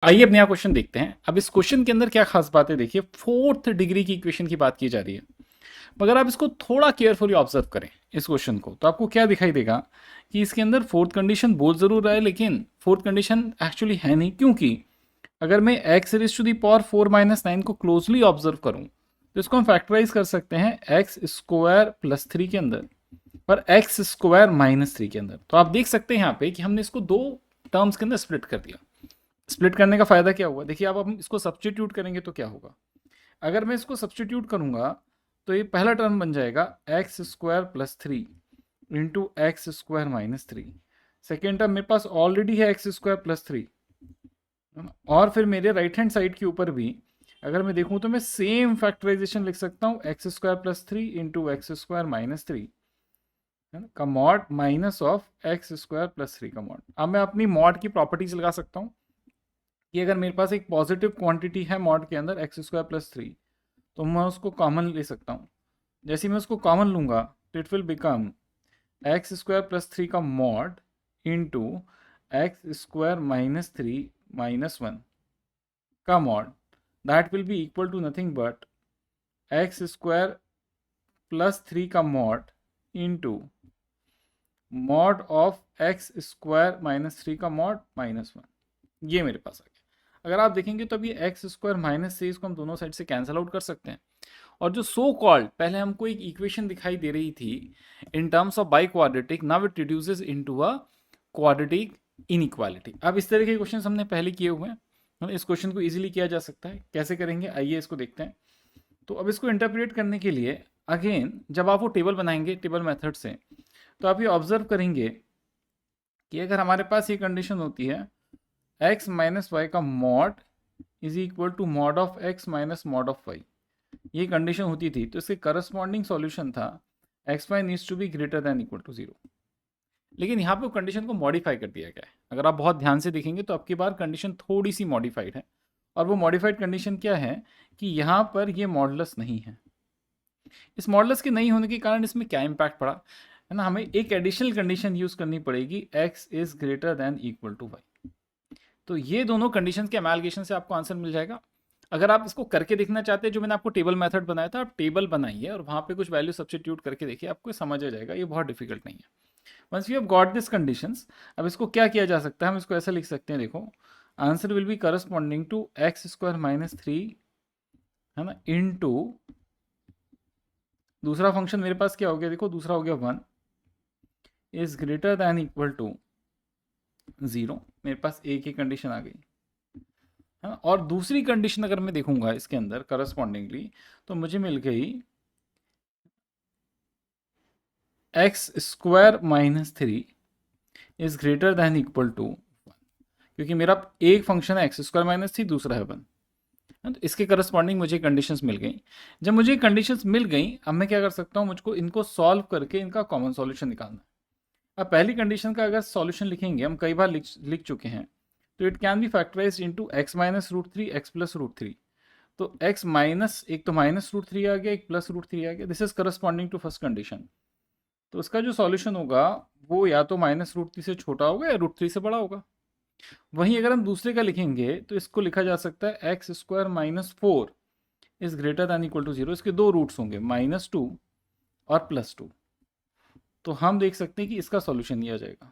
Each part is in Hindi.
आइए अब नया क्वेश्चन देखते हैं। अब इस क्वेश्चन के अंदर क्या खास बात है, देखिए फोर्थ डिग्री की इक्वेशन की बात की जा रही है। मगर आप इसको थोड़ा केयरफुली ऑब्जर्व करें इस क्वेश्चन को, तो आपको क्या दिखाई देगा कि इसके अंदर फोर्थ कंडीशन बोल जरूर रहा है, लेकिन फोर्थ कंडीशन एक्चुअली है नहीं। क्योंकि अगर मैं X raise to the power 4 - 9 को क्लोजली ऑब्जर्व करूं तो इसको हम फैक्टराइज कर सकते हैं एक्स स्क्वायर प्लस 3 के अंदर और एक्स स्क्वायर -3 के अंदर। तो आप देख सकते हैं यहाँ पे कि हमने इसको दो टर्म्स के अंदर स्प्लिट कर दिया। स्प्लिट करने का फायदा क्या हुआ, देखिए अब हम इसको सब्सटीट्यूट करेंगे तो क्या होगा। अगर मैं इसको सब्सटीट्यूट करूंगा तो ये पहला टर्म बन जाएगा x square plus 3 into x square -3। Second term मेरे पास ऑलरेडी है एक्स स्क्वायर प्लस 3, और फिर मेरे राइट हैंड साइड के ऊपर भी अगर मैं देखूं तो मैं सेम फैक्टराइजेशन लिख सकता हूं x square plus 3 into x square -3 है ना, का mod minus of X square plus 3 का मॉड। अब मैं अपनी मॉड की प्रॉपर्टीज लगा सकता हूँ कि अगर मेरे पास एक पॉजिटिव क्वांटिटी है मॉड के अंदर एक्स स्क्वायर प्लस 3, तो मैं उसको कॉमन ले सकता हूँ। जैसे ही मैं उसको कॉमन लूंगा तो it will become x square plus 3 का मॉड इंटू एक्स स्क्वायर -3 - 1 का mod, that will be equal to nothing but X square plus 3 का mod into mod of X square -3 का मॉड -1। ये मेरे पास आ गया। अगर आप देखेंगे तो अब ये एक्स स्क्वायर -3 इसको हम दोनों साइड से कैंसिल आउट कर सकते हैं। और जो सो कॉल्ड पहले हमको एक इक्वेशन दिखाई दे रही थी in terms of by quadratic, now it reduces into a quadratic inequality. अब इस तरह के क्वेश्चन हमने पहले किए हुए हैं, इस क्वेश्चन को इजीली किया जा सकता है। कैसे करेंगे आइए इसको देखते हैं। तो अब इसको इंटरप्रेट करने के लिए अगेन जब आप वो टेबल बनाएंगे टेबल मेथड से, तो आप ये ऑब्जर्व करेंगे कि अगर हमारे पास ये कंडीशन होती है x माइनस वाई का mod is equal to mod of x minus mod of Y, ये कंडीशन होती थी, तो इसके करस्पॉन्डिंग सॉल्यूशन था X Y needs to be greater than equal to 0। लेकिन यहाँ पे कंडीशन को मॉडिफाई कर दिया गया है। अगर आप बहुत ध्यान से देखेंगे तो आपकी बार कंडीशन थोड़ी सी मॉडिफाइड है। और वो मॉडिफाइड कंडीशन क्या है कि यहाँ पर ये मॉडुलस नहीं है। इस मॉडुलस के नहीं होने के कारण इसमें क्या इम्पैक्ट पड़ा है ना, हमें एक एडिशनल कंडीशन यूज करनी पड़ेगी x is greater than equal to Y. तो ये दोनों कंडीशन के अमेलगेशन से आपको आंसर मिल जाएगा। अगर आप इसको करके देखना चाहते हैं, जो मैंने आपको टेबल मेथड बनाया था, आप टेबल बनाइए और वहां पे कुछ वैल्यू सब्स्टिट्यूट करके देखिए, आपको समझ आ जाएगा। ये बहुत डिफिकल्ट नहीं है। Once you have got this conditions, अब इसको क्या किया जा सकता है, हम इसको ऐसा लिख सकते हैं, देखो answer will be corresponding to X square -3 है ना इनटू दूसरा फंक्शन मेरे पास क्या हो गया, देखो दूसरा हो गया 1 is greater than equal to 0। मेरे पास एक ही कंडीशन आ गई है ना। और दूसरी कंडीशन अगर मैं देखूंगा इसके अंदर करस्पॉन्डिंगली, तो मुझे मिल गई X square -3 is greater than equal to 1, क्योंकि मेरा एक फंक्शन है एक्स स्क्वायर -3, दूसरा है 1। तो इसके करस्पॉन्डिंग मुझे कंडीशंस मिल गई। जब मुझे कंडीशंस मिल गई, अब मैं क्या कर सकता हूँ, मुझको इनको सॉल्व करके इनका कॉमन सॉल्यूशन निकालना है। अब पहली कंडीशन का अगर सॉल्यूशन लिखेंगे, हम कई बार लिख चुके हैं, तो it can be factorize into X minus root three X plus root three. तो x माइनस, एक तो -√3 आ गया, एक +√3 आ गया, this is corresponding to first condition. तो इसका जो सॉल्यूशन होगा वो या तो -√3 से छोटा होगा या √3 से बड़ा होगा। वहीं अगर हम दूसरे का लिखेंगे तो इसको लिखा जा सकता है X square -4 is greater than equal to 0। इसके दो रूट्स होंगे -2 और +2। तो हम देख सकते हैं कि इसका सॉल्यूशन ये आ जाएगा।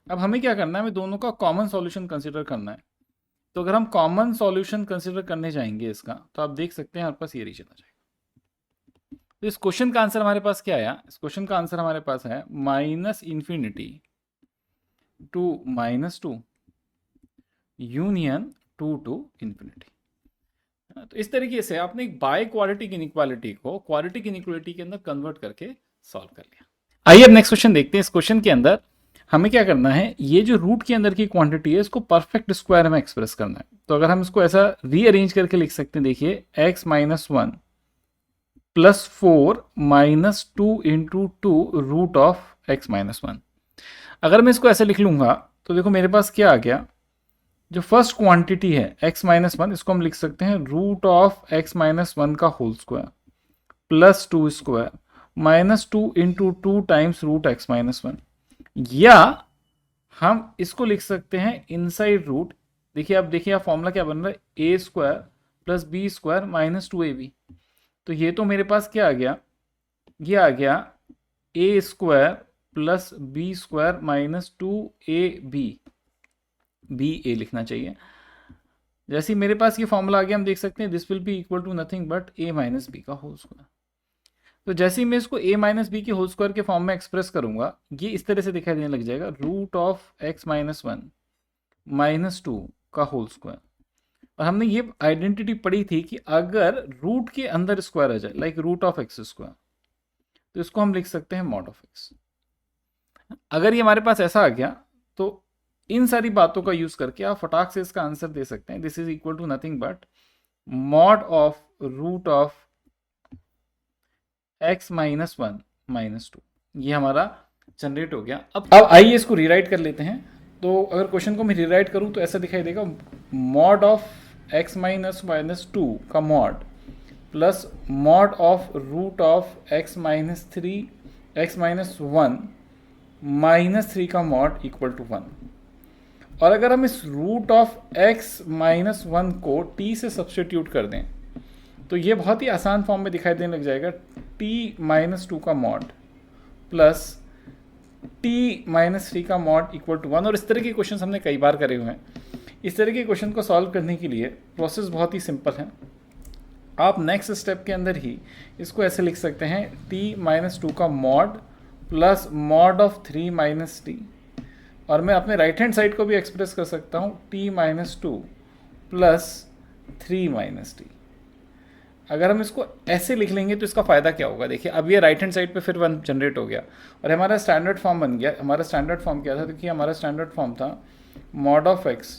अब हमें क्या करना है, हमें दोनों का कॉमन सॉल्यूशन कंसिडर करना है। तो अगर हम कॉमन सॉल्यूशन कंसिडर करने जाएंगे इसका, तो आप देख सकते हैं हमारे पास ये रीजन आ जाएगा। तो इस क्वेश्चन का आंसर हमारे पास क्या आया, इस क्वेश्चन का आंसर हमारे पास है -∞ टू -2 यूनियन 2 टू इन्फिनिटी। तो इस तरीके से आपने एक बाय क्वाड्रेटिक इनइक्वालिटी को क्वाड्रेटिक इनइक्वालिटी के अंदर कन्वर्ट करके सॉल्व कर लिया। आइए अब नेक्स्ट क्वेश्चन देखते हैं। इस क्वेश्चन के अंदर हमें क्या करना है, ये जो रूट के अंदर की क्वांटिटी है इसको परफेक्ट स्क्वायर में एक्सप्रेस करना है। तो अगर हम इसको ऐसा रीअरेंज करके लिख सकते हैं, देखिए x-1 +4 -2 into 2 root of x-1। अगर मैं इसको ऐसे लिख लूंगा तो देखो मेरे पास क्या आ गया, जो फर्स्ट क्वांटिटी है x-1, इसको हम लिख सकते हैं रूट ऑफ x-1 का whole square +2 square -2 into 2 times root x-1। या हम इसको लिख सकते हैं इनसाइड रूट देखिए, अब देखिए आप फॉर्मूला क्या बन रहा है, A square plus B square minus 2ab। तो ये तो मेरे पास क्या आ गया, ये आ गया A square plus B square minus 2ab, B A लिखना चाहिए। जैसे ही मेरे पास ये फॉर्मूला आ गया, हम देख सकते हैं this will be equal to nothing but A minus B का होल स्क्वायर। तो जैसे ही मैं इसको a माइनस बी के होल स्क्वायर के फॉर्म में एक्सप्रेस करूंगा, ये इस तरह से दिखाई देने लग जाएगा, root of X minus 1 minus 2 का होल स्क्वायर। और हमने ये आइडेंटिटी पढ़ी थी कि अगर रूट के अंदर स्क्वायर आ जाए, like root of X square, तो इसको हम लिख सकते हैं मॉड ऑफ एक्स। अगर ये हमारे पास ऐसा आ गया, तो इन सारी बातों का यूज करके आप फटाक से इसका आंसर दे सकते हैं, this is equal to nothing but mod of root of x minus 1 minus 2। ये हमारा जनरेट हो गया। अब आइए इसको रीराइट कर लेते हैं। तो अगर क्वेश्चन को मैं रीराइट करूं तो ऐसा दिखाई देगा, mod of x minus minus 2 का mod plus mod of root of x minus 3 x minus 1 minus 3 का मॉड इक्वल टू 1। और अगर हम इस रूट ऑफ x माइनस 1 को t से सब्सटीट्यूट कर दें, तो ये बहुत ही आसान फॉर्म में दिखाई देने लग जाएगा, t माइनस 2 का मॉड प्लस t माइनस 3 का मॉड इक्वल टू 1। और इस तरह के क्वेश्चन हमने कई बार करे हुए हैं। इस तरह के क्वेश्चन को सॉल्व करने के लिए प्रोसेस बहुत ही सिंपल है। आप नेक्स्ट स्टेप के अंदर ही इसको ऐसे लिख सकते हैं, t माइनस 2 का mod plus mod of 3 minus T. और मैं अपने राइट हैंड साइड को भी एक्सप्रेस कर सकता हूँ, t minus 2 plus 3 minus T. अगर हम इसको ऐसे लिख लेंगे तो इसका फ़ायदा क्या होगा, देखिए अब ये राइट हैंड साइड पे फिर 1 जनरेट हो गया और हमारा स्टैंडर्ड फॉर्म बन गया। हमारा स्टैंडर्ड फॉर्म क्या था, देखिए हमारा स्टैंडर्ड फॉर्म था mod of X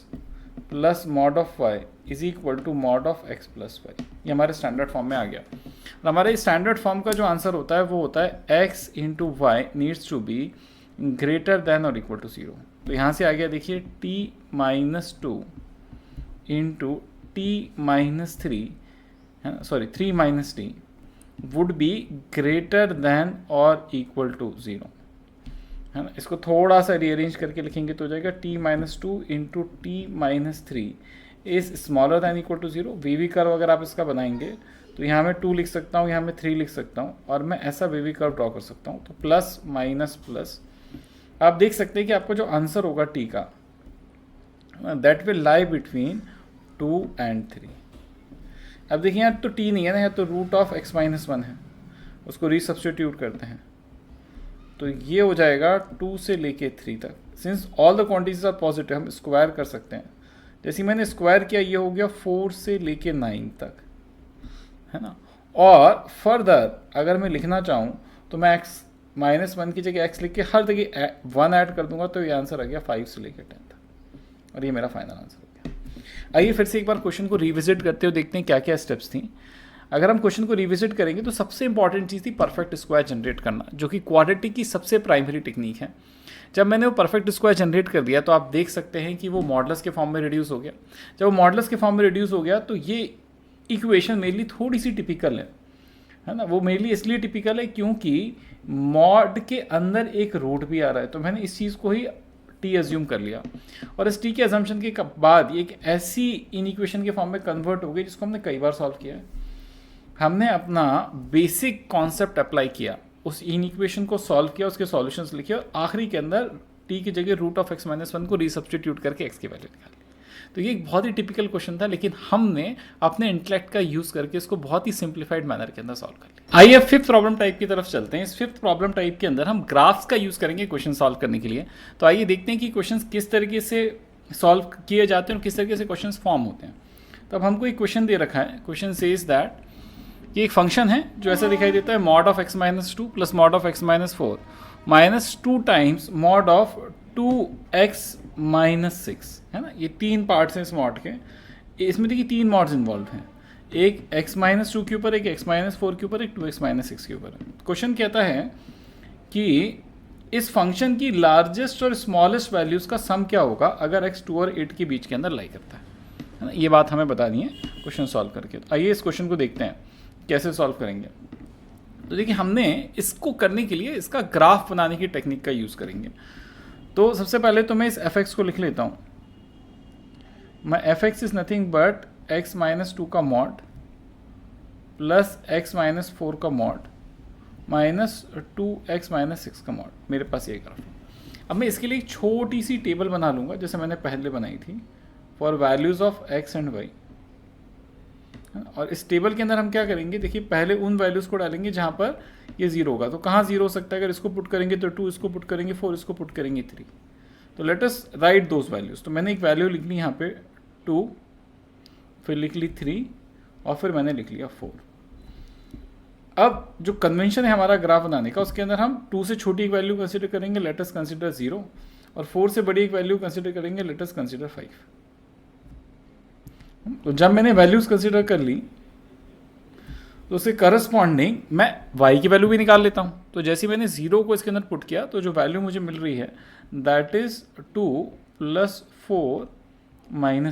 plus mod of Y is equal to mod of X plus Y. ये हमारे स्टैंडर्ड फॉर्म में आ गया। और हमारे स्टैंडर्ड फॉर्म का जो आंसर होता है वो होता है X into Y needs to be greater than और इक्वल टू 0। तो यहाँ से आ गया, देखिए T minus 2 into T minus 3 sorry 3 minus T would be greater than और इक्वल टू 0, है ना। इसको थोड़ा सा रीअरेंज करके लिखेंगे तो हो जाएगा t minus 2 into T minus 3 is smaller than equal to 0। वीवी कर्व अगर आप इसका बनाएंगे तो यहाँ मैं 2 लिख सकता हूँ, यहाँ मैं 3 लिख सकता हूँ और मैं ऐसा वीवी कर्व ड्रॉ कर सकता हूँ। तो प्लस माइनस प्लस, आप देख सकते हैं कि आपको जो आंसर होगा t का, that will lie between 2 and 3। अब देखिए यहाँ तो t नहीं है ना, यहाँ तो रूट ऑफ x माइनस 1 है, उसको रीसब्स्टिट्यूट करते हैं तो ये हो जाएगा 2 से लेके 3 तक। Since all the quantities are positive हम स्क्वायर कर सकते हैं। जैसे मैंने स्क्वायर किया ये हो गया 4 से लेके 9 तक, है ना। और फर्दर अगर मैं लिखना चाहूँ तो मैं x माइनस 1 की जगह x लिख के हर जगह 1 ऐड कर दूंगा तो ये आंसर आ गया 5 से लेके 10 तक। और ये मेरा फाइनल आंसर हो गया। आइए फिर से एक बार क्वेश्चन को रिविजिट करते हुए देखते हैं क्या क्या स्टेप्स थी। अगर हम क्वेश्चन को रिविजिट करेंगे तो सबसे इंपॉर्टेंट चीज़ थी परफेक्ट स्क्वायर जनरेट करना, जो कि क्वाड्रेटिक की सबसे प्राइमरी टेक्निक है। जब मैंने वो परफेक्ट स्क्वायर जनरेट कर दिया तो आप देख सकते हैं कि वो मॉडल्स के फॉर्म में रिड्यूस हो गया। जब वो मॉडल्स के फॉर्म में रिड्यूस हो गया तो ये इक्वेशन मेरे लिए थोड़ी सी टिपिकल है ना। वो मेरे लिए इसलिए टिपिकल है क्योंकि मॉड के अंदर एक रूट भी आ रहा है, तो मैंने इस चीज़ को ही टी एज्यूम कर लिया और इस टी के एजम्पशन के बाद ये एक ऐसी इन इक्वेशन के फॉर्म में कन्वर्ट हो गई जिसको हमने कई बार सॉल्व किया है। हमने अपना बेसिक कॉन्सेप्ट अप्लाई किया, उस इन इक्वेशन को सॉल्व किया, उसके सॉल्यूशंस लिखे और आखिरी के अंदर टी की जगह रूट ऑफ एक्स माइनस 1 को रीसब्स्टिट्यूट करके एक्स की वैल्यू निकाली। तो ये एक बहुत ही टिपिकल क्वेश्चन था, लेकिन हमने अपने इंटेलेक्ट का यूज़ करके इसको बहुत ही सिंप्लीफाइड मैनर के अंदर सॉल्व कर लिया। आइए अब फिफ्थ प्रॉब्लम टाइप की तरफ चलते हैं। इस फिफ्थ प्रॉब्लम टाइप के अंदर हम ग्राफ्स का यूज़ करेंगे क्वेश्चन सॉल्व करने के लिए। तो आइए देखते हैं कि क्वेश्चन किस तरीके से सॉल्व किए जाते हैं और किस तरीके से क्वेश्चन फॉर्म होते हैं। तो अब हमको एक क्वेश्चन दे रखा है, क्वेश्चन सेज दैट कि एक फंक्शन है जो ऐसा दिखाई देता है, mod of X minus 2 plus mod of X minus 4 minus 2 times mod of 2x minus 6, है ना। ये 3 पार्ट्स हैं इस मॉड के। इसमें देखिए 3 मॉड्स इन्वॉल्व हैं, एक x माइनस 2 के ऊपर, एक x माइनस 4 के ऊपर, एक 2x माइनस 6 के ऊपर। क्वेश्चन कहता है कि इस फंक्शन की लार्जेस्ट और स्मॉलेस्ट वैल्यूज का सम क्या होगा अगर x 2 और 8 के बीच के अंदर लाई करता है ना। ये बात हमें बतानी है क्वेश्चन सॉल्व करके। तो आइए इस क्वेश्चन को देखते हैं कैसे सॉल्व करेंगे। तो देखिए हमने इसको करने के लिए इसका ग्राफ बनाने की टेक्निक का यूज़ करेंगे। तो सबसे पहले तो मैं इस fx को लिख लेता हूँ, मैं F x is nothing but x minus 2 का मॉड प्लस एक्स माइनस 4 का मॉड माइनस 2x माइनस 6 का मॉड, मेरे पास ये ग्राफ है। अब मैं इसके लिए एक छोटी सी टेबल बना लूँगा जैसे मैंने पहले बनाई थी for values of x and y। और इस टेबल के अंदर हम क्या करेंगे, देखिए पहले उन वैल्यूज़ को डालेंगे जहाँ पर ये 0 होगा। तो कहाँ 0 हो सकता है, अगर इसको पुट करेंगे तो 2, इसको पुट करेंगे 4, इसको पुट करेंगे 3। तो let us right those values. तो मैंने एक वैल्यू लिख ली यहाँ पे 2, फिर लिख ली 3 और फिर मैंने लिख लिया 4। अब जो कन्वेंशन है हमारा ग्राफ बनाने का, उसके अंदर हम 2 से छोटी एक वैल्यू कंसिडर करेंगे, लेट अस कंसिडर 0, और 4 से बड़ी एक वैल्यू कंसिडर करेंगे, लेट अस कंसिडर 5। तो जब मैंने वैल्यूज कंसिडर कर ली तो उससे करस्पॉन्डिंग मैं y की वैल्यू भी निकाल लेता हूँ। तो जैसे मैंने 0 को इसके अंदर पुट किया तो जो वैल्यू मुझे मिल रही है दैट इज 2 + 4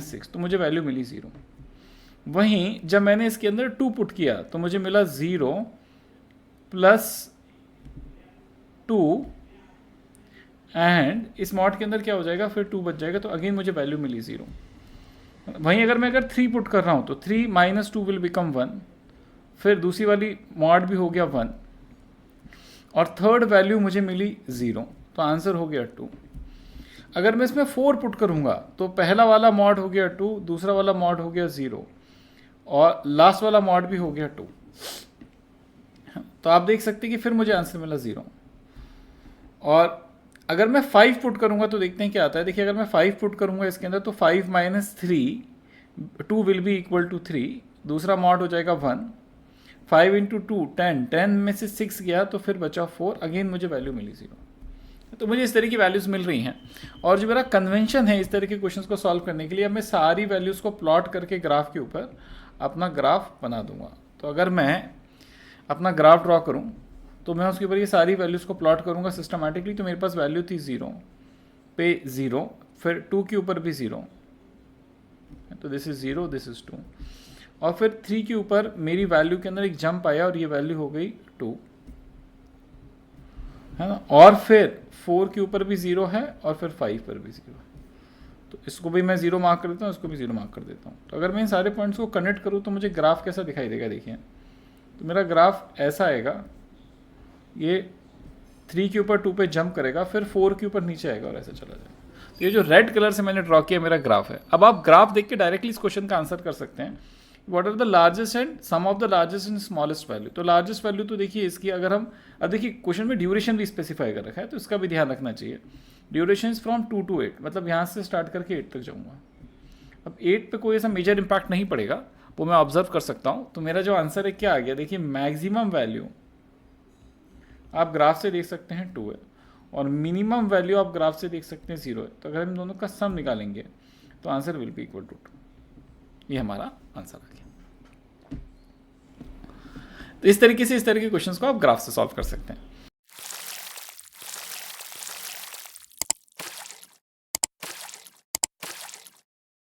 - 6, तो मुझे वैल्यू मिली 0। वहीं जब मैंने इसके अंदर 2 पुट किया तो मुझे मिला 0 + 2 एंड इस मॉड के अंदर क्या हो जाएगा, फिर 2 बच जाएगा, तो अगेन मुझे वैल्यू मिली 0। वहीं अगर मैं 3 पुट कर रहा हूँ तो 3 - 2 विल बिकम 1, फिर दूसरी वाली मॉड भी हो गया 1 और थर्ड वैल्यू मुझे मिली 0, तो आंसर हो गया 2। अगर मैं इसमें 4 पुट करूँगा तो पहला वाला मॉड हो गया 2, दूसरा वाला मॉड हो गया 0 और लास्ट वाला मॉड भी हो गया 2। तो आप देख सकते हैं कि फिर मुझे आंसर मिला 0। और अगर मैं 5 पुट करूँगा तो देखते हैं क्या आता है। देखिए अगर मैं 5 पुट करूँगा इसके अंदर तो 5 - 3, 2 विल बी इक्वल टू 3, दूसरा मॉड हो जाएगा 1, 5 × 2 10, 10 में से 6 गया तो फिर बचा 4, अगेन मुझे वैल्यू मिली 0। तो मुझे इस तरह की वैल्यूज़ मिल रही हैं। और जो मेरा कन्वेंशन है इस तरह के क्वेश्चंस को सॉल्व करने के लिए, अब मैं सारी वैल्यूज़ को प्लॉट करके ग्राफ के ऊपर अपना ग्राफ बना दूंगा। तो अगर मैं अपना ग्राफ ड्रॉ करूँ तो मैं उसके ऊपर ये सारी वैल्यूज़ को प्लॉट करूँगा सिस्टमैटिकली। तो मेरे पास वैल्यू थी 0 पे 0, फिर 2 के ऊपर भी 0, तो दिस इज़ 0, दिस इज़ 2, और फिर 3 के ऊपर मेरी वैल्यू के अंदर एक जंप आया और ये वैल्यू हो गई 2, है ना। और फिर 4 के ऊपर भी 0 है और फिर 5 पर भी 0 है, तो इसको भी मैं 0 मार्क कर देता हूँ, इसको भी 0 मार्क कर देता हूँ। तो अगर मैं इन सारे पॉइंट्स को कनेक्ट करूँ तो मुझे ग्राफ कैसा दिखाई देगा, देखिए तो मेरा ग्राफ ऐसा आएगा, ये 3 के ऊपर 2 पे जंप करेगा, फिर 4 के ऊपर नीचे आएगा और ऐसा चला जाएगा। तो ये जो रेड कलर से मैंने ड्रॉ किया मेरा ग्राफ है। अब आप ग्राफ देख के डायरेक्टली इस क्वेश्चन का आंसर कर सकते हैं, what are the largest and sum of the largest and smallest value. तो लार्जेस्ट वैल्यू तो देखिए इसकी, अगर हम अब देखिए क्वेश्चन में ड्यूरेशन भी स्पेसिफाई कर रखा है, तो इसका भी ध्यान रखना चाहिए। ड्यूरेशन इज फ्रॉम 2 to 8, मतलब यहाँ से स्टार्ट करके 8 तक जाऊँगा। अब 8 पे कोई ऐसा मेजर इंपैक्ट नहीं पड़ेगा, वो मैं ऑब्जर्व कर सकता हूँ। तो मेरा जो आंसर है क्या आ गया, देखिए मैक्सिमम वैल्यू आप ग्राफ से देख सकते हैं 2 है, और मिनिमम वैल्यू आप ग्राफ से देख सकते हैं 0 है। तो अगर हम दोनों का सम निकालेंगे तो answer will be equal to 2। ये हमारा आंसर आ गया। तो इस तरीके से इस तरह के क्वेश्चंस को आप ग्राफ से सॉल्व कर सकते हैं।